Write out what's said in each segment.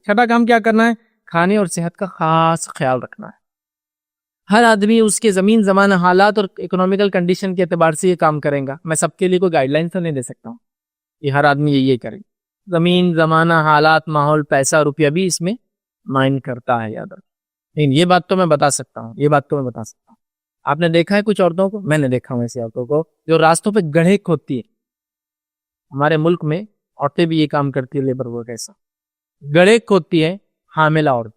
छठा काम क्या करना है, खाने और सेहत का खास ख्याल रखना है। हर आदमी उसके ज़मीन ज़माना हालात और इकोनॉमिकल कंडीशन के एतबार से ये काम करेगा। मैं सबके लिए कोई गाइडलाइन तो नहीं दे सकता हूँ कि हर आदमी ये करे। ज़मीन ज़माना हालात माहौल पैसा रुपया भी इसमें माइन करता है, याद रखो। लेकिन ये बात तो मैं बता सकता हूँ, ये बात तो मैं बता सकता हूँ, आपने देखा है कुछ औरतों को, मैंने देखा हूँ ऐसी औरतों को जो रास्तों पे गड्ढे खोदती है। हमारे मुल्क में औरतें भी ये काम करती है, लेबर वर्क ऐसा गड्ढे खोदती है। हामिला औरत,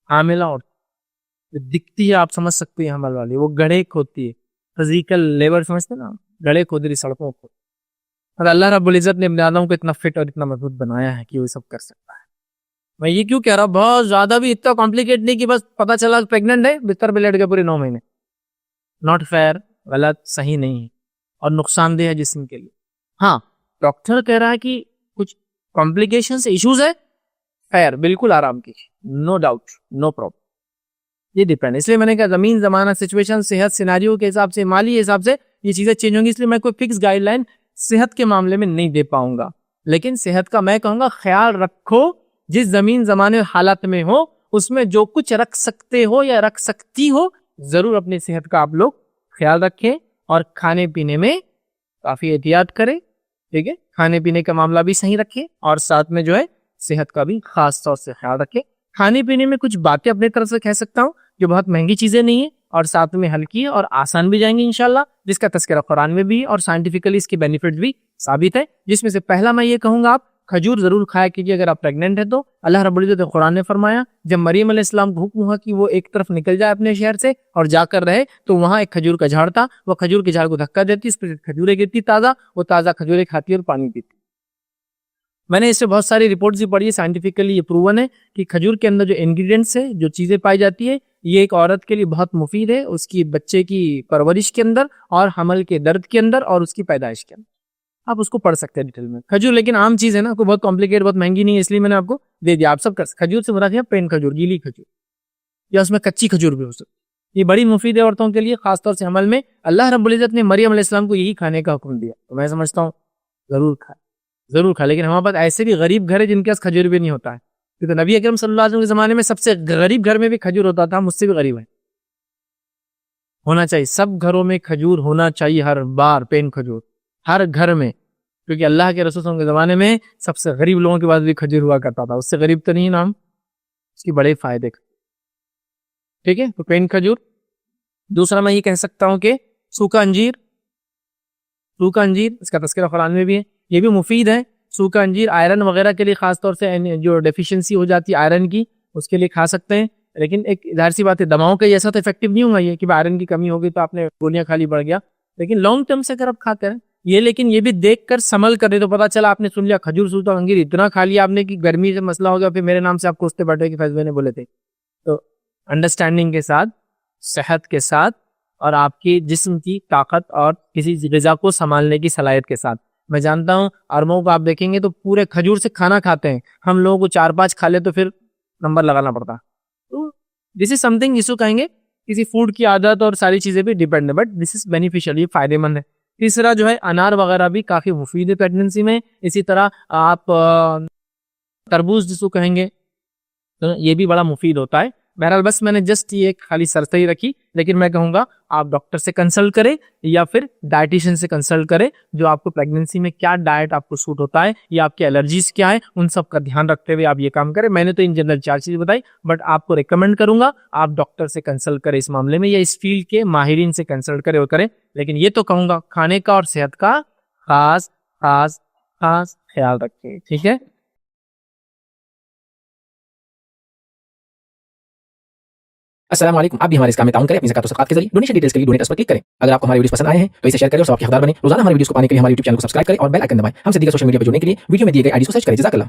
हामिला औरत दिखती है, आप समझ सकते हैं हमल वाली, वो गड्ढे खोदती है। फिजिकल लेबर समझते ना, गड्ढे खोद रही सड़कों को। और अल्लाह रब्बुल इज्जत ने अपने आदम को इतना फिट और इतना मजबूत बनाया है कि वो सब कर सकता है। मैं ये क्यों कह रहा हूँ, बहुत ज्यादा भी इतना कॉम्प्लिकेट नहीं कि बस पता चला प्रेग्नेंट है बिस्तर पे लेट गए पूरे 9 महीने। नॉट फेयर, गलत, सही नहीं है और नुकसानदेह है जिस्म के लिए। हाँ, डॉक्टर कह रहा है कि कुछ कॉम्प्लिकेशन से इश्यूज है, फेयर, बिल्कुल आराम कीजिए, नो डाउट, नो प्रॉब्लम, ये डिपेंड। इसलिए मैंने कहा जमीन जमाना सिचुएशन सेहत सिनेरियो के हिसाब से, माली हिसाब से ये चीजें चेंज होंगी। इसलिए मैं कोई फिक्स गाइडलाइन सेहत के मामले में नहीं दे पाऊंगा, लेकिन सेहत का मैं कहूंगा ख्याल रखो। जिस जमीन जमाने हालात में हो उसमें जो कुछ रख सकते हो या रख सकती हो, जरूर अपनी सेहत का आप लोग ख्याल रखें और खाने पीने में काफी एहतियात करें। ठीक है, खाने पीने का मामला भी सही रखें और साथ में जो है सेहत का भी खास तौर से ख्याल रखें। खाने पीने में कुछ बातें अपनी तरफ से कह सकता हूँ जो बहुत महंगी चीजें नहीं है और साथ में हल्की है और आसान भी जाएंगी इंशाल्लाह, जिसका तज़किरा कुरान में भी है और साइंटिफिकली इसके बेनिफिट भी साबित है। जिसमें से पहला मैं ये कहूंगा, आप खजूर जरूर खाया कीजिए अगर आप प्रेग्नेंट है तो। अल्लाह रब्बुल इज्जत ने कुरान में फरमाया, जब मरियम अलैहिस्सलाम को हुक्म हुआ कि वो एक तरफ निकल जाए अपने शहर से और जाकर रहे, तो वहां एक खजूर का झाड़ था, वो खजूर के झाड़ को धक्का देती, इस पर खजूरें गिरती ताजा, वो ताजा खजूरें खाती और पानी पीती। मैंने इससे बहुत सारी रिपोर्ट्स भी पढ़ी है, साइंटिफिकली ये प्रूवन है कि खजूर के अंदर जो इंग्रेडिएंट्स है, जो चीजें पाई जाती है, ये एक औरत के लिए बहुत मुफीद है, उसकी बच्चे की परवरिश के अंदर और हमल के दर्द के अंदर और उसकी पैदाइश के अंदर। आप उसको पढ़ सकते हैं डिटेल में। खजूर लेकिन आम चीज है ना, कोई बहुत कॉम्प्लिकेट, बहुत महंगी नहीं है, इसलिए मैंने आपको दे दिया। आप सब कर, खजूर से मुराद है पेन खजूर, गीली खजूर, या उसमें कच्ची खजूर भी हो सकती है। ये बड़ी मुफीद है औरतों के लिए, खासतौर से हमल में। अल्लाह रब्बुल इज्जत ने मरियम अलैहिस्सलाम को यही खाने का हुक्म दिया, तो मैं समझता हूँ जरूर खाए, जरूर खाए। लेकिन हमारे पास ऐसे भी गरीब घर है जिनके पास खजूर भी नहीं होता है, क्योंकि नबी अकरम सल्लल्लाहु अलैहि वसल्लम के जमाने में सबसे गरीब घर में भी खजूर होता था, मुझसे भी गरीब है। होना चाहिए, सब घरों में खजूर होना चाहिए, हर बार पेन खजूर हर घर में, क्योंकि अल्लाह के रसूल के ज़माने में सबसे गरीब लोगों के पास भी खजूर हुआ करता था। उससे गरीब तो नहीं नाम, उसकी बड़े फायदे। ठीक है, तो पेन खजूर। दूसरा मैं ये कह सकता हूँ कि सूखा अंजीर, सूखा अंजीर इसका तज़किरा कुरान में भी है, ये भी मुफीद है। सूखा अंजीर आयरन वगैरह के लिए, खासतौर से जो डेफिशिएंसी हो जाती है आयरन की, उसके लिए खा सकते हैं। लेकिन एक जाहिर सी बात है, दवाओं का ऐसा तो इफेक्टिव नहीं होगा ये कि आयरन की कमी होगी तो आपने गोलियां खा ली बढ़ गया, लेकिन लॉन्ग टर्म से अगर आप खाते हैं ये, लेकिन ये भी देख कर संभल कर दे, तो पता चला आपने सुन लिया खजूर सूखा अंजीर इतना खा लिया आपने कि गर्मी से मसला हो गया, फिर मेरे नाम से आपको उससे बैठे कि फैज़ ने बोले थे। तो अंडरस्टैंडिंग के साथ, सेहत के साथ और आपकी जिस्म की ताकत और किसी ग़िज़ा को संभालने की सलाहियत के साथ। मैं जानता हूँ अरबों को आप देखेंगे तो पूरे खजूर से खाना खाते हैं, हम लोगों को 4-5 खा ले तो फिर नंबर लगाना पड़ता। तो दिस इज समथिंग, इसको कहेंगे किसी फूड की आदत और सारी चीजें भी डिपेंड है, बट दिस इज बेनिफिशियल, ये फायदेमंद है। तीसरा जो है अनार वगैरह भी काफी मुफीद है प्रेगनेंसी में। इसी तरह आप तरबूज जिसको कहेंगे, तो ये भी बड़ा मुफीद होता है। बहरहाल बस मैंने जस्ट ये खाली सरसरी रखी, लेकिन मैं कहूँगा आप डॉक्टर से कंसल्ट करें या फिर डाइटिशियन से कंसल्ट करें, जो आपको प्रेगनेंसी में क्या डाइट आपको सूट होता है या आपकी एलर्जीज क्या है, उन सब का ध्यान रखते हुए आप ये काम करें। मैंने तो इन जनरल 4 चीज़ बताई, बट आपको रिकमेंड करूंगा आप डॉक्टर से कंसल्ट करें इस मामले में, या इस फील्ड के माहिरीन से कंसल्ट करें और करें। लेकिन ये तो कहूँगा खाने का और सेहत का खास खास खास ख्याल रखें। ठीक है, अस्सलाम वालेकुम। आप भी हमारे इस काम में ताउन करें अपनी ज़कात और सदक़ात के जरिए। डोनेशन डिटेल्स के लिए डोनेट पर क्लिक करें। अगर आपको हमारे वीडियोस पसंद आए हैं तो इसे शेयर करें और सबके हकदार बने। रोजाना हमारे वीडियोस को पाने के लिए हमारे यूट्यूब चैनल को सब्सक्राइब करें और बेल आइकन दबाएं। हमसे दीगर सोशल मीडिया पर जुड़ने के लिए वीडियो में दिए गए आईडी को सर्च करें। जज़ाकल्लाह।